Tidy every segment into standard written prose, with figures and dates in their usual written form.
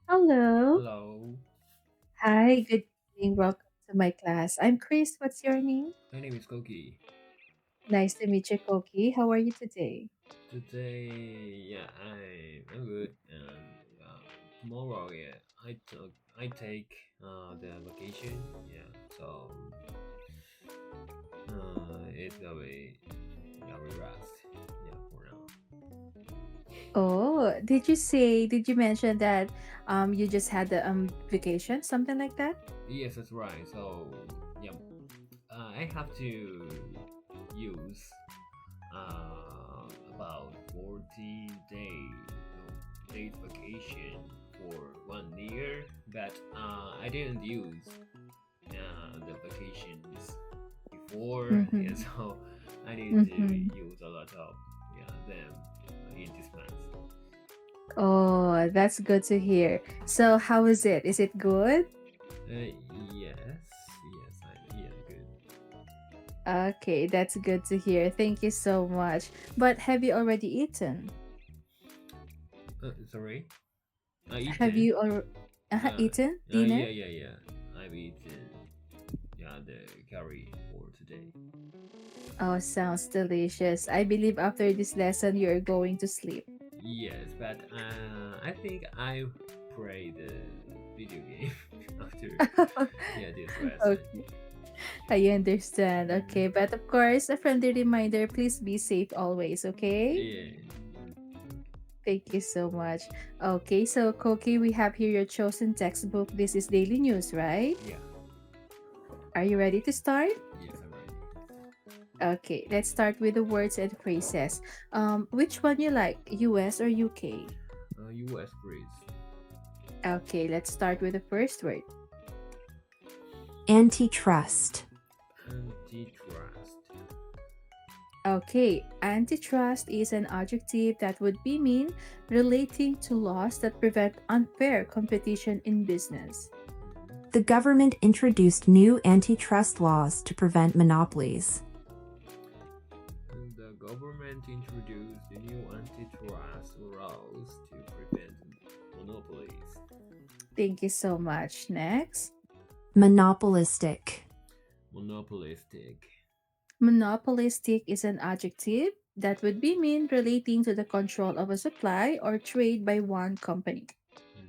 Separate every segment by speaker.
Speaker 1: Hello.
Speaker 2: Hello,
Speaker 1: Hi, good evening. Welcome to my class. I'm Chris. What's your name?
Speaker 2: my name is Koki.
Speaker 1: Nice to meet you, Koki. How are you today?
Speaker 2: Today, yeah, I'm good, and tomorrow, yeah, I take the vacation, yeah, so it's gonna be rest, yeah, for now.
Speaker 1: Oh, did you mention that you just had the vacation, something like that?
Speaker 2: Yes, that's right. So yeah, I have to use about 40 days vacation for 1 year, but I didn't use the vacations before, yeah,
Speaker 1: Mm-hmm.
Speaker 2: so I need to
Speaker 1: Mm-hmm.
Speaker 2: use a lot of them in this month.
Speaker 1: Oh, that's good to hear. So how is it? Is it good?
Speaker 2: Yes, I'm good.
Speaker 1: Okay, that's good to hear. Thank you so much. But have you already eaten?
Speaker 2: Sorry,
Speaker 1: Have
Speaker 2: eaten.
Speaker 1: you
Speaker 2: Uh,
Speaker 1: eaten dinner?
Speaker 2: yeah. I've eaten the curry for today.
Speaker 1: Oh, sounds delicious. I believe after this lesson you're going to sleep.
Speaker 2: Yes, but I think I play the video game after this lesson.
Speaker 1: Okay, I understand.
Speaker 2: Mhm.
Speaker 1: Okay, but of course, a friendly reminder, please be safe always, okay?
Speaker 2: Yeah.
Speaker 1: Thank you so much. Okay, so Koki, we have here your chosen textbook. This is daily news, right?
Speaker 2: Yeah.
Speaker 1: Are you ready to start?
Speaker 2: Yes, I'm ready.
Speaker 1: Okay, let's start with the words and phrases. Which one you like, US or UK?
Speaker 2: U.S. please.
Speaker 1: Okay, let's start with the first word.
Speaker 3: Antitrust.
Speaker 2: Antitrust.
Speaker 1: Okay, antitrust is an adjective that would be mean relating to laws that prevent unfair competition in business.
Speaker 2: Mhm.
Speaker 3: The government introduced new antitrust laws to prevent monopolies.
Speaker 2: And the government introduced the new antitrust laws to prevent monopolies.
Speaker 1: Thank you so much. Next,
Speaker 3: Monopolistic.
Speaker 2: Monopolistic.
Speaker 1: monopolistic is an adjective that would be mean relating to the control of a supply or trade by one company.
Speaker 2: Hmm.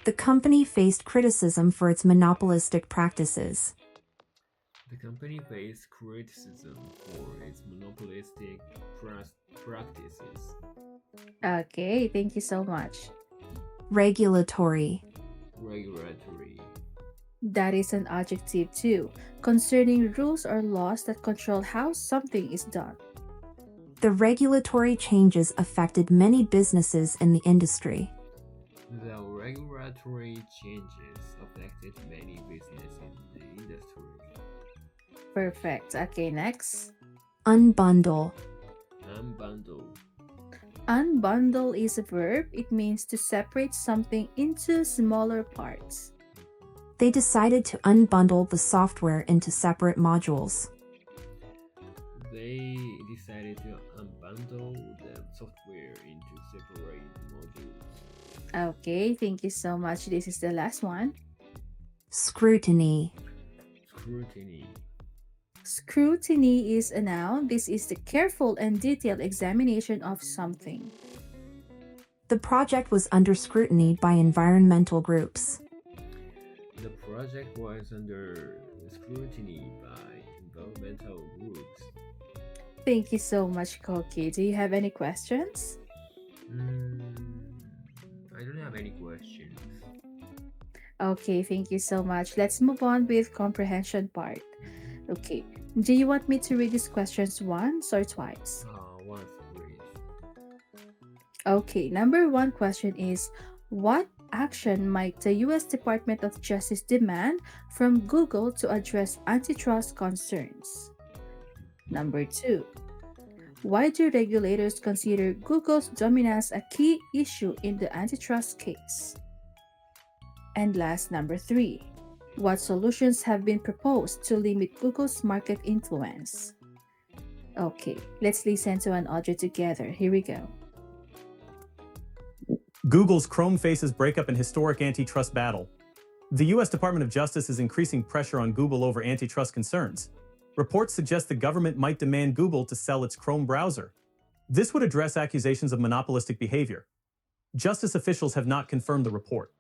Speaker 3: The company faced criticism for its monopolistic practices.
Speaker 2: The company faced criticism for its monopolistic practices.
Speaker 1: Okay, thank you so much.
Speaker 3: Regulatory.
Speaker 2: Regulatory.
Speaker 1: That is an adjective too, concerning rules or laws that control how something is done.
Speaker 3: The regulatory changes affected many businesses in the industry.
Speaker 2: The regulatory changes affected many businesses in the industry.
Speaker 1: Perfect. Okay, next.
Speaker 3: Unbundle.
Speaker 2: Unbundle.
Speaker 1: Unbundle is a verb. It means to separate something into smaller parts.
Speaker 3: They decided to unbundle the software into separate modules.
Speaker 2: They decided to unbundle the software into separate modules.
Speaker 1: Okay, thank you so much. This is the last one.
Speaker 3: Scrutiny.
Speaker 2: Scrutiny.
Speaker 1: Scrutiny is a noun. This is the careful and detailed examination of something.
Speaker 3: The project was under scrutiny by environmental groups.
Speaker 2: The project was under scrutiny by environmental groups.
Speaker 1: Thank you so much, Koki. Do you have any questions?
Speaker 2: Mm, I don't have any questions.
Speaker 1: Okay, thank you so much. Let's move on with comprehension part.
Speaker 2: Mhm.
Speaker 1: Okay. Do you want me to read these questions once or twice?
Speaker 2: Once, please.
Speaker 1: Okay, number one question is, what action might the US Department of Justice demand from Google to address antitrust concerns? Number two, why do regulators consider Google's dominance a key issue in the antitrust case? And last, number three, what solutions have been proposed to limit Google's market influence? Okay, let's listen to an audio together. Here we go.
Speaker 4: Google's Chrome faces breakup in historic antitrust battle. The U.S. Department of Justice is increasing pressure on Google over antitrust concerns. Reports suggest the government might demand Google to sell its Chrome browser. This would address accusations of monopolistic behavior. Justice officials have not confirmed the report.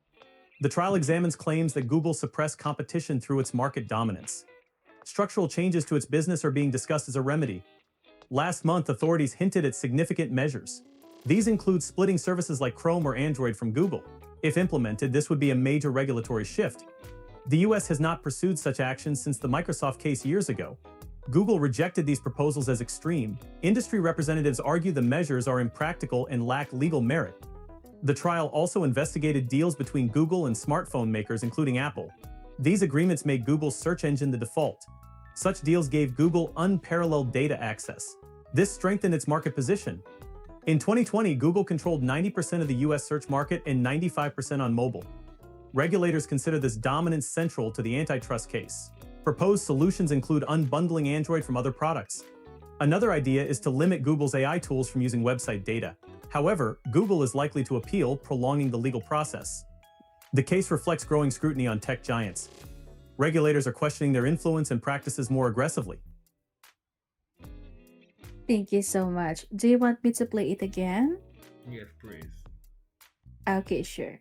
Speaker 4: The trial examines claims that Google suppressed competition through its market dominance. Structural changes to its business are being discussed as a remedy. Last month, authorities hinted at significant measures. These include splitting services like Chrome or Android from Google. If implemented, this would be a major regulatory shift. The US has not pursued such actions since the Microsoft case years ago. Google rejected these proposals as extreme. Industry representatives argue the measures are impractical and lack legal merit. The trial also investigated deals between Google and smartphone makers, including Apple. These agreements made Google's search engine the default. Such deals gave Google unparalleled data access. This strengthened its market position. In 2020, Google controlled 90% of the US search market and 95% on mobile. Regulators consider this dominance central to the antitrust case. Proposed solutions include unbundling Android from other products. Another idea is to limit Google's AI tools from using website data. However, Google is likely to appeal, prolonging the legal process. The case reflects growing scrutiny on tech giants. Regulators are questioning their influence and practices more aggressively.
Speaker 1: Thank you so much. Do you want me to play it again?
Speaker 2: Yes, please.
Speaker 1: Okay, sure.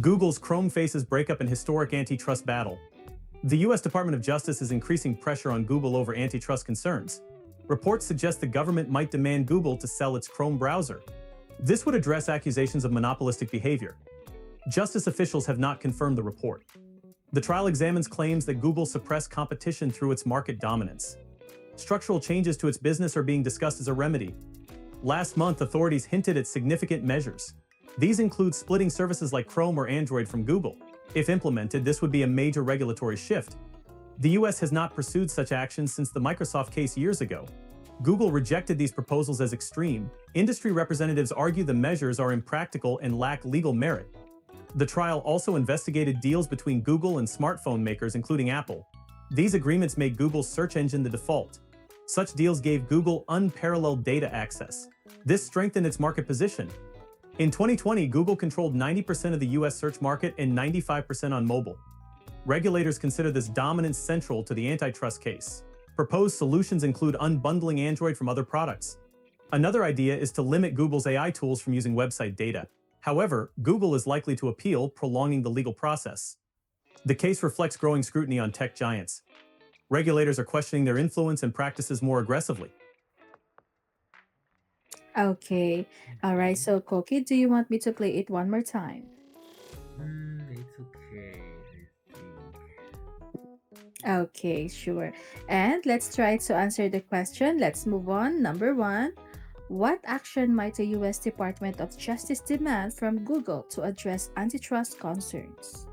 Speaker 4: Google's Chrome faces breakup in historic antitrust battle. The U.S. Department of Justice is increasing pressure on Google over antitrust concerns. Reports suggest the government might demand Google to sell its Chrome browser. This would address accusations of monopolistic behavior. Justice officials have not confirmed the report. The trial examines claims that Google suppressed competition through its market dominance. Structural changes to its business are being discussed as a remedy. Last month, authorities hinted at significant measures. These include splitting services like Chrome or Android from Google. If implemented, this would be a major regulatory shift. The US has not pursued such actions since the Microsoft case years ago. Google rejected these proposals as extreme. Industry representatives argue the measures are impractical and lack legal merit. The trial also investigated deals between Google and smartphone makers, including Apple. These agreements made Google's search engine the default. Such deals gave Google unparalleled data access. This strengthened its market position. In 2020, Google controlled 90% of the US search market and 95% on mobile. Regulators consider this dominance central to the antitrust case. Proposed solutions include unbundling Android from other products. Another idea is to limit Google's AI tools from using website data. However, Google is likely to appeal, prolonging the legal process. The case reflects growing scrutiny on tech giants. Regulators are questioning their influence and practices more aggressively.
Speaker 1: Okay. All right. So, Koki, do you want me to play it one more time?
Speaker 2: It's okay, I think.
Speaker 1: Okay, sure. And let's try to answer the question. Let's move on. Number one. What action might the U.S. Department of Justice demand from Google to address antitrust concerns?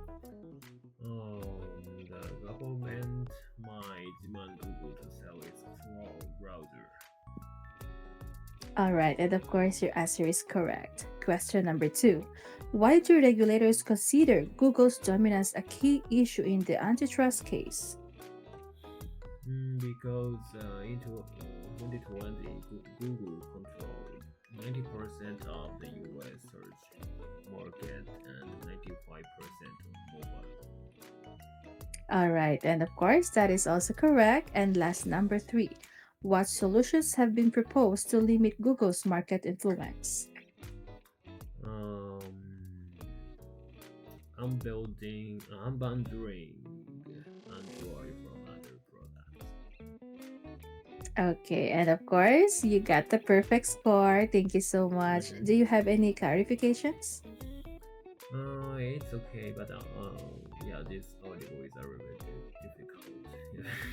Speaker 2: The government might demand Google to sell its Chrome browser.
Speaker 1: All right, and of course, your answer is correct. Question number two. Why do regulators consider Google's dominance a key issue in the antitrust case?
Speaker 2: Because in 2020, Google controlled 90% of the US search market and 95% of mobile.
Speaker 1: All right, and of course, that is also correct. And last, number three. What solutions have been proposed to limit Google's market influence?
Speaker 2: Unbundling Android from other products.
Speaker 1: Okay, and of course, you got the perfect score. Thank you so much. Do you have any clarifications?
Speaker 2: It's okay, but yeah, this audio is a little bit difficult.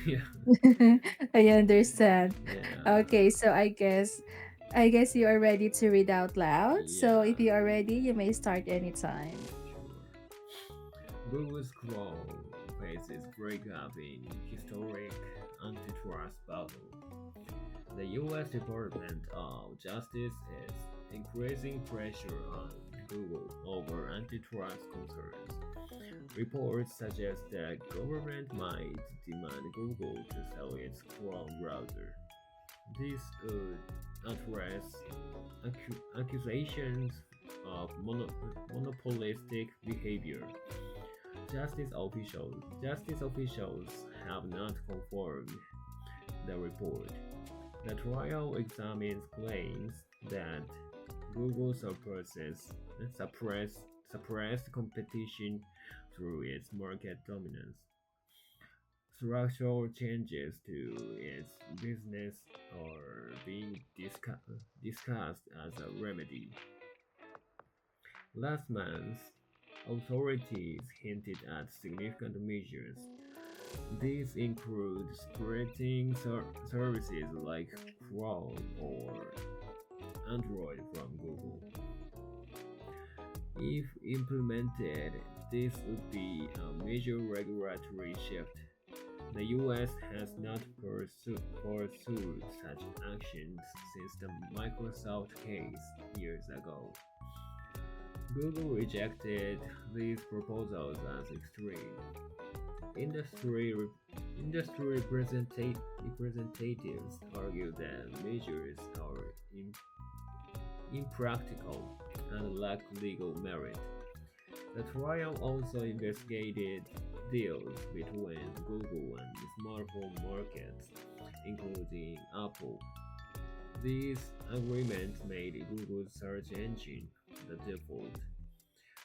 Speaker 2: Yeah,
Speaker 1: I understand.
Speaker 2: yeah,
Speaker 1: Okay, so I guess you are ready to read out loud. So if
Speaker 2: yeah.
Speaker 1: you are ready, you may start anytime.
Speaker 2: Sure. Google's Chrome faces breakup in historic antitrust battle. The U.S. Department of Justice is increasing pressure on Google over antitrust concerns. Reports suggest that government might demand Google to sell its Chrome browser. This would address accusations of monopolistic behavior. Justice officials have not confirmed the report. The trial examines claims that Google suppressed competition through its market dominance. Structural changes to its business are being discussed as a remedy. Last month, authorities hinted at significant measures. These include splitting services like Chrome or Android from Google. If implemented, this would be a major regulatory shift. The US has not pursued such actions since the Microsoft case years ago. Google rejected these proposals as extreme. Industry, industry representatives argue that measures are impractical and lack legal merit. The trial also investigated deals between Google and smartphone markets, including Apple. These agreements made Google's search engine the default.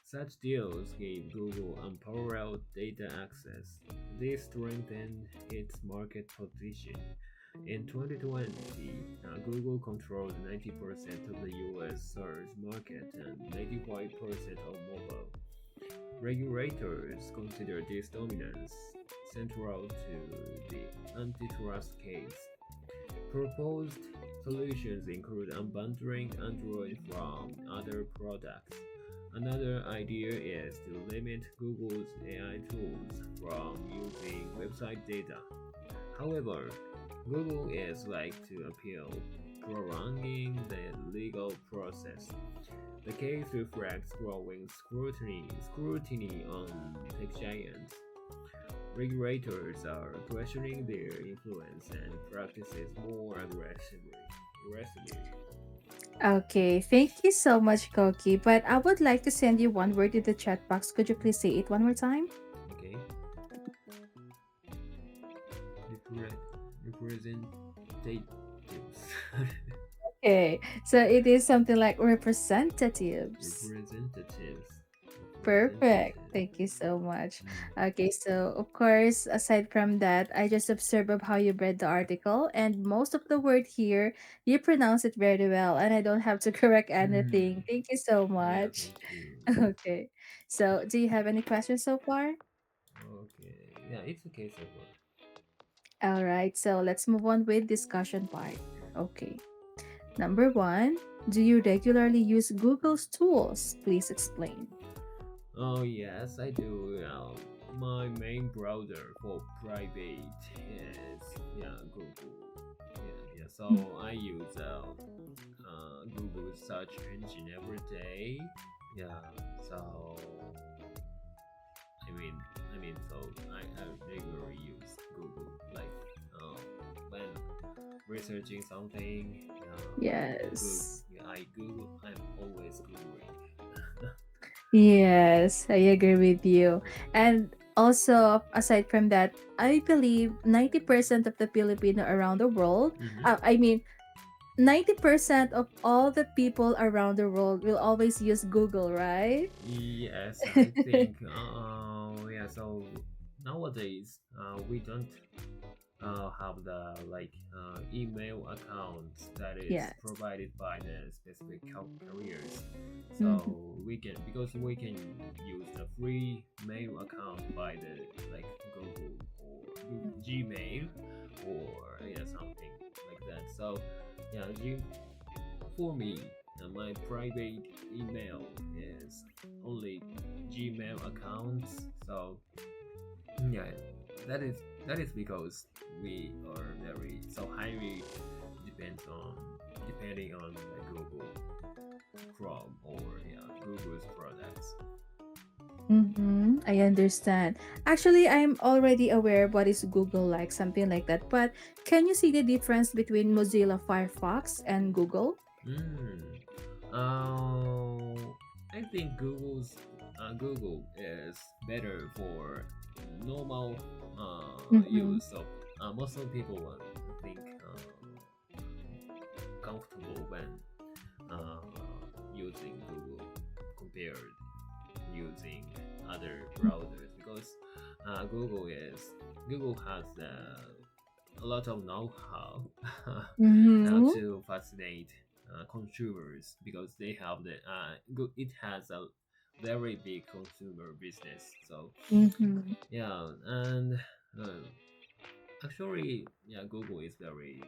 Speaker 2: Such deals gave Google unparalleled data access. This strengthened its market position. In 2020, Google controlled 90% of the US search market and 95% of mobile. Regulators consider this dominance central to the antitrust case. Proposed solutions include unbundling Android from other products. Another idea is to limit Google's AI tools from using website data. However, Google is like to appeal, prolonging the legal process. The case reflects growing scrutiny on tech giants. Regulators are questioning their influence and practices more aggressively.
Speaker 1: Okay, thank you so much, Koki. But I would like to send you one word in the chat box. Could you please say it one more time?
Speaker 2: Okay, representatives.
Speaker 1: Okay, so it is something like representatives.
Speaker 2: Representatives.
Speaker 1: Perfect.
Speaker 2: Representatives.
Speaker 1: Thank you so much.
Speaker 2: Mm.
Speaker 1: Okay, so of course, aside from that, I just observed of how you read the article, and most of the word here, you pronounce it very well, and I don't have to correct anything.
Speaker 2: Mm.
Speaker 1: Thank you so
Speaker 2: Yeah,
Speaker 1: much.
Speaker 2: thank you.
Speaker 1: Okay, so do you have any questions so far?
Speaker 2: Okay, yeah, it's okay so far.
Speaker 1: All right, so let's move on with discussion part. Okay, number one, do you regularly use Google's tools? Please explain.
Speaker 2: Oh yes, I do. My main browser for private is Google. Yeah. So I use Google search engine every day. Yeah. So so I regularly use Google like when researching something.
Speaker 1: Yes.
Speaker 2: I'm always Googling.
Speaker 1: Yes, I agree with you. And also, aside from that, I believe 90% of the Filipino around the world,
Speaker 2: Mhm.
Speaker 1: 90% of all the people around the world will always use Google, right?
Speaker 2: Yes, I think. Yeah. So nowadays, we don't have the email accounts that is
Speaker 1: Yes.
Speaker 2: provided by the specific careers.
Speaker 1: Mhm.
Speaker 2: So we can use the free mail account by the Google or Gmail or something like that. So yeah, for me, my private email is only Gmail accounts. So yeah, that is that is because we are very so highly depending on the Google Chrome or Google's products.
Speaker 1: I understand. Actually, I'm already aware what is Google like, something like that. But can you see the difference between Mozilla Firefox and Google?
Speaker 2: Mm. Uh, I think Google is better for normal
Speaker 1: Mm-hmm.
Speaker 2: use. So most of the people think comfortable when uh, using Google compared using other browsers because Google has a lot of know-how how
Speaker 1: Mm-hmm.
Speaker 2: to fascinate consumers because they have it has a very big consumer business. So
Speaker 1: Mm-hmm.
Speaker 2: yeah, and uh, actually, yeah, Google is very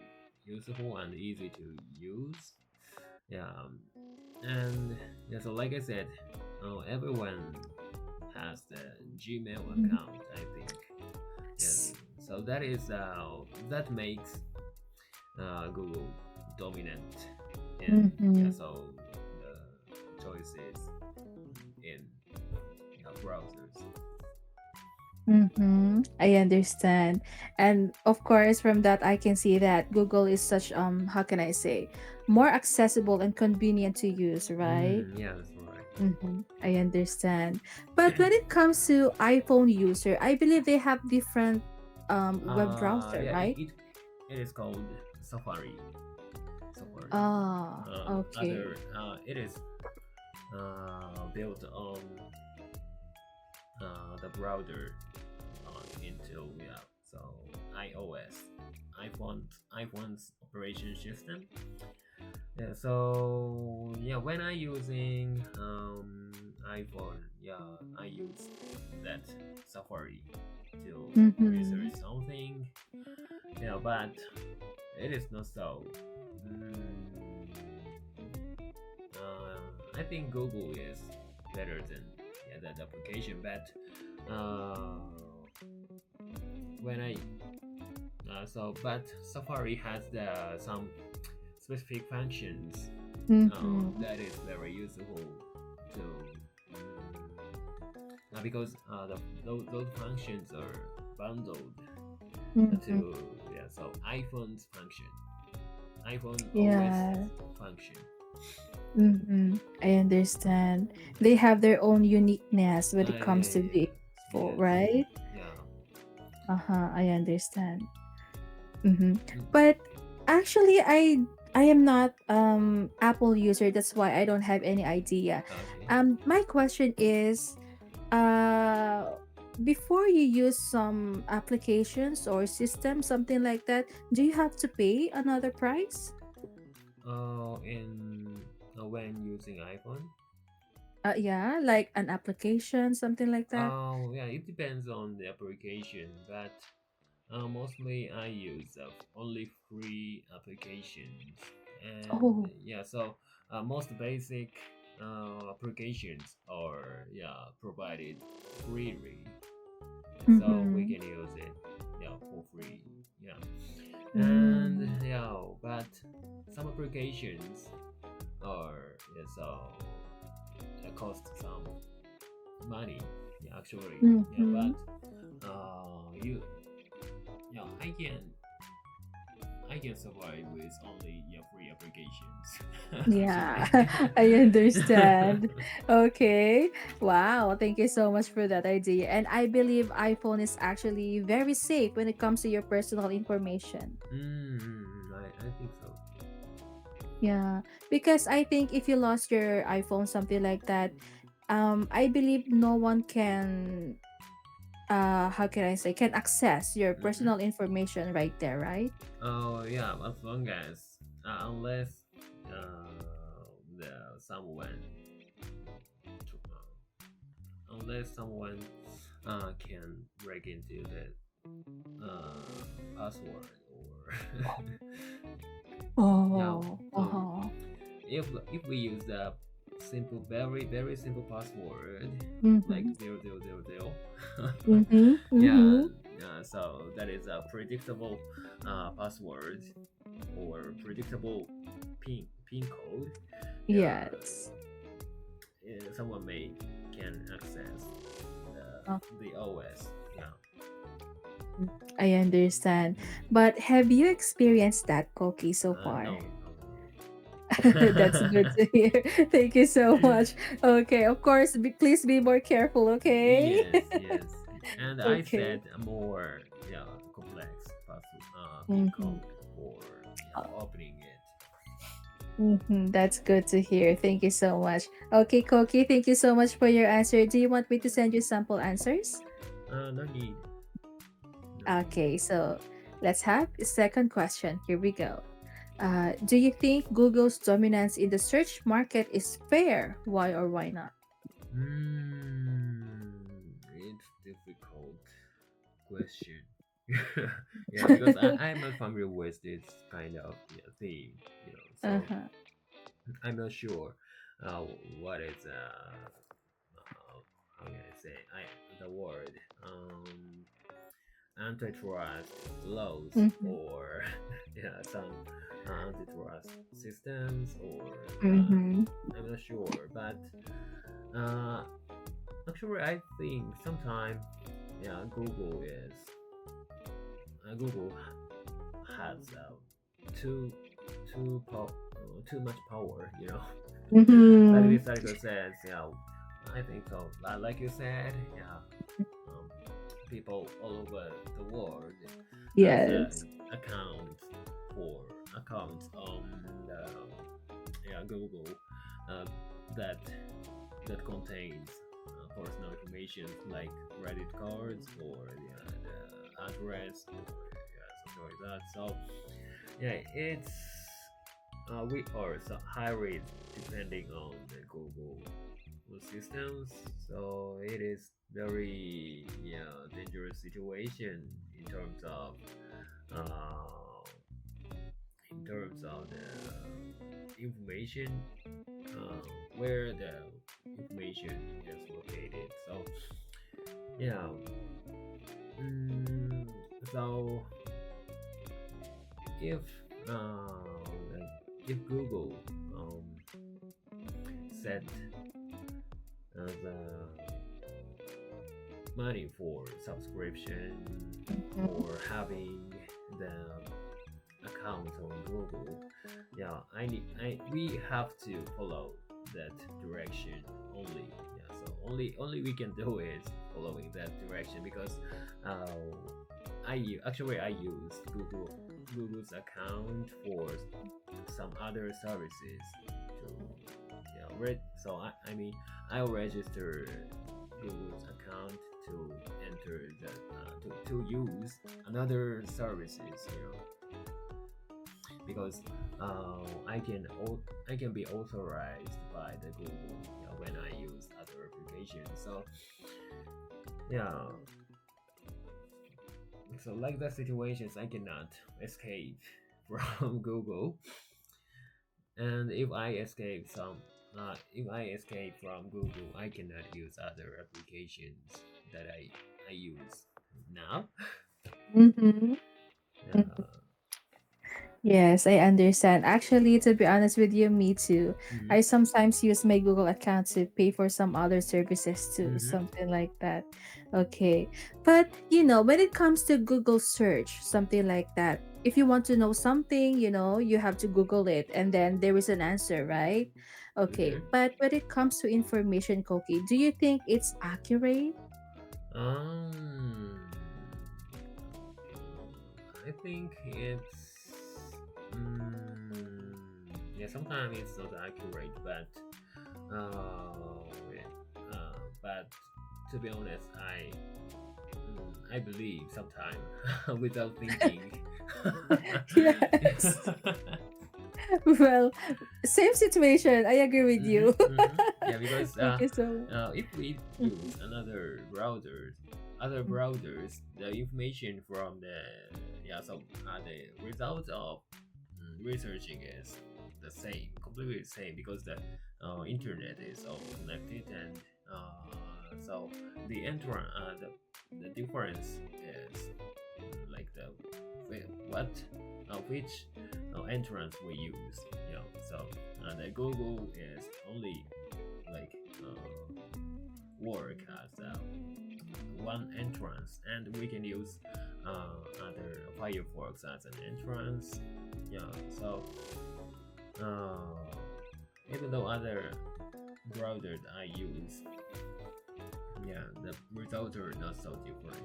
Speaker 2: useful and easy to use. Yeah, and yeah, so like I said, everyone has the Gmail account, I think. Yeah, so that makes Google dominant in, yeah,
Speaker 1: Mm-hmm.
Speaker 2: so the choices in, yeah, browsers.
Speaker 1: Mm-hmm. I understand. And of course, from that, I can see that Google is such, how can I say, more accessible and convenient to use, right?
Speaker 2: Yeah, that's right.
Speaker 1: Mm-hmm. I understand. But when it comes to iPhone user, I believe they have different web browser,
Speaker 2: Yeah,
Speaker 1: right?
Speaker 2: it is called Safari. Safari.
Speaker 1: Ah, okay.
Speaker 2: Other it is built on the browser into, yeah, so iOS, iPhone's operation system. Yeah, so yeah, when I using iPhone, yeah, I use that Safari to
Speaker 1: Mm-hmm.
Speaker 2: research something. Yeah, but it is not so. Mm, I think Google is better than, yeah, that application, but uh, when I but Safari has some specific functions
Speaker 1: Mm-hmm.
Speaker 2: that is very useful to, because those functions are bundled
Speaker 1: Mm-hmm.
Speaker 2: to, yeah, so iPhone's function, iPhone
Speaker 1: Yeah.
Speaker 2: OS's function.
Speaker 1: Mm-hmm. I understand. They have their own uniqueness when it
Speaker 2: Yeah,
Speaker 1: comes to being useful,
Speaker 2: yes,
Speaker 1: right?
Speaker 2: yeah.
Speaker 1: Uh-huh. I understand. Mm-hmm.
Speaker 2: Mm,
Speaker 1: But actually, I am not Apple user. That's why I don't have any idea.
Speaker 2: okay.
Speaker 1: My question is, uh, before you use some applications or systems, something like that, do you have to pay another price?
Speaker 2: In when using iPhone.
Speaker 1: Yeah, like an application, something like that.
Speaker 2: Oh, yeah, it depends on the application, but mostly I use only free applications, and
Speaker 1: Oh.
Speaker 2: yeah, so most basic applications are, yeah, provided freely, so we
Speaker 1: Mm-hmm.
Speaker 2: can use it, yeah, for free, yeah, and
Speaker 1: Mm.
Speaker 2: yeah, but some applications are, yeah, so cost some money, yeah, actually, yeah,
Speaker 1: Mm-hmm.
Speaker 2: but you, yeah, I can survive with only, yeah, free applications
Speaker 1: Yeah, I
Speaker 2: actually.
Speaker 1: understand. Okay. Wow. Thank you so much for that idea. And I believe iPhone is actually very safe when it comes to your personal information.
Speaker 2: I think so.
Speaker 1: Yeah. Because I think if you lost your iPhone, something like that, I believe no one can, how can I say, can access your
Speaker 2: Hmm.
Speaker 1: personal information right there, right?
Speaker 2: Oh yeah, as long as unless uh, the someone unless someone can break into the password or yeah,
Speaker 1: Oh.
Speaker 2: so
Speaker 1: Uh-huh.
Speaker 2: if we use the simple, very simple password like
Speaker 1: Mm-hmm.
Speaker 2: 0000,
Speaker 1: Mm-hmm.
Speaker 2: yeah,
Speaker 1: Mm-hmm.
Speaker 2: so that is a predictable password or predictable pin code. Yeah,
Speaker 1: Yes.
Speaker 2: someone may can access the OS. Yeah.
Speaker 1: I understand.
Speaker 2: Mm.
Speaker 1: But have you experienced that, Koki, so
Speaker 2: No,
Speaker 1: far?
Speaker 2: no, no.
Speaker 1: That's good to hear. Thank you so much. Okay, of course, please be more careful, okay?
Speaker 2: Yes, yes. And I
Speaker 1: Okay.
Speaker 2: said a more complex
Speaker 1: Mm-hmm.
Speaker 2: code for opening it.
Speaker 1: That's good to hear. Thank you so much. Okay, Koki, thank you so much for your answer. Do you want me to send you sample answers?
Speaker 2: No need. No need.
Speaker 1: Okay, so let's have the second question. Here we go. Do you think Google's dominance in the search market is fair? Why or why not?
Speaker 2: It's difficult question. Yeah, because I'm not familiar with this kind of theme,
Speaker 1: Uh
Speaker 2: so
Speaker 1: huh.
Speaker 2: I'm not sure uh, what is how can I say the word antitrust laws
Speaker 1: Mm-hmm.
Speaker 2: for some antitrust systems or
Speaker 1: Mm-hmm.
Speaker 2: I'm not sure, but uh, actually I think sometimes Google has too too much power, like
Speaker 1: Mm-hmm.
Speaker 2: this article says, I think so. Like you said, um, people all over the world has
Speaker 1: Yes.
Speaker 2: account for accounts on the Google uh, that that contains personal information like credit cards or the address or something like that. So yeah, it's we are so highly depending on the Google systems, so it is very dangerous situation uh, in terms of the information where the information is located. So yeah, mm, so if like if Google set the money for subscription or having the account on Google, we have to follow that direction only. Yeah, so only we can do is following that direction because uh, I use Google's account for some other services to so I mean I'll register Google's account to enter the to use another services, because I can be authorized by the Google, when I use other applications. So yeah, so like the situations I cannot escape from Google, and if I escape from Google, I cannot use other applications that I use now.
Speaker 1: Mm-hmm.
Speaker 2: uh,
Speaker 1: Yes, I understand. Actually, to be honest with you, me too.
Speaker 2: mhm,
Speaker 1: I sometimes use my Google account to pay for some other services too,
Speaker 2: mhm,
Speaker 1: something like that. Okay. But, when it comes to Google search, something like that, if you want to know something, you have to Google it and then there is an answer, right? Okay.
Speaker 2: mhm.
Speaker 1: But when it comes to information, Koki, do you think it's accurate?
Speaker 2: Um, I think it's mm, sometimes it's not accurate, yeah, but to be honest, I believe sometimes without thinking.
Speaker 1: Yes. Well, same situation. I agree with you.
Speaker 2: Yeah, because
Speaker 1: Thank you so
Speaker 2: if we
Speaker 1: much.
Speaker 2: use other browsers, the information from the result of researching is the same, completely the same, because the internet is all connected, and so the difference is like the what which entrance we use. So the Google is only like work as one entrance, and we can use other Firefox as an entrance. Yeah, so even though other browsers I use, yeah, the results are not so different.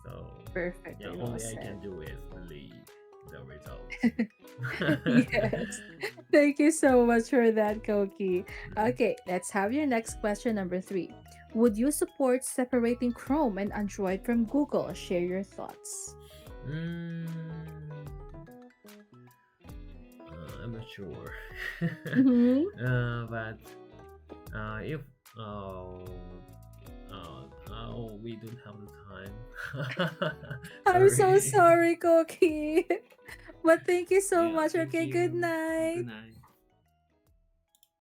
Speaker 2: So
Speaker 1: Perfect.
Speaker 2: yeah,
Speaker 1: Well
Speaker 2: only I
Speaker 1: said.
Speaker 2: can do is believe the results.
Speaker 1: Yes. Thank you so much for that, Koki. Okay, let's have your next question, number 3. Would you support separating Chrome and Android from Google? Share your thoughts.
Speaker 2: Mm, I'm not sure.
Speaker 1: Mm-hmm.
Speaker 2: But if we don't have the time.
Speaker 1: I'm so
Speaker 2: Sorry.
Speaker 1: sorry, Koki. But thank you so
Speaker 2: Yeah,
Speaker 1: much.
Speaker 2: thank
Speaker 1: Okay, good
Speaker 2: you.
Speaker 1: night.
Speaker 2: Good night.